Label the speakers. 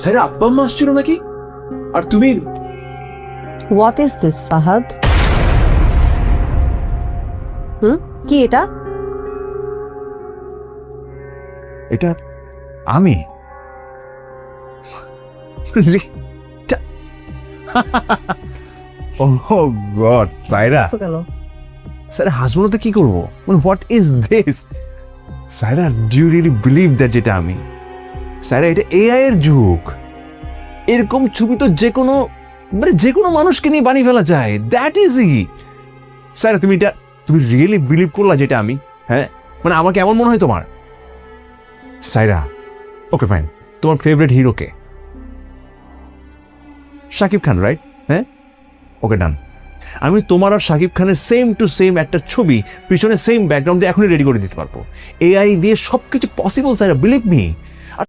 Speaker 1: সাইরা আব্বা আম্মা আসছিল নাকি? আর তুমি
Speaker 2: হোয়াট ইজ দিস ফাহাদ? কি এটা?
Speaker 1: এটা আমি ওহ গড সাইরা
Speaker 2: কেন?
Speaker 1: সাইরা হাসবো না তো কি করবো? What is this? Saira do you really believe that যেটা আমি? সাইরা এটা এআই এর যুগ। এরকম ছবি তো যে কোনো মানুষকে নিয়ে বানিয়ে ফেলা যায়। দ্যাট ইজ ই। সাইরা তুমি রিয়েলি বিলিভ করলা যেটা আমি? হ্যাঁ, মানে আমাকে এমন মনে হয় তোমার? সাইরা ওকে ফাইন, তোমার ফেভারিট হিরো কে? শাকিব খান, রাইট? হ্যাঁ, ওকে ডান। আমি তোমার আর শাকিব খানের সেম টু সেম একটা ছবি পিছনে সেম ব্যাকগ্রাউন্ডে এখনই রেডি করে দিতে পারবো। এআই দিয়ে সবকিছু পসিবল সাইরা, বিলিভ মি।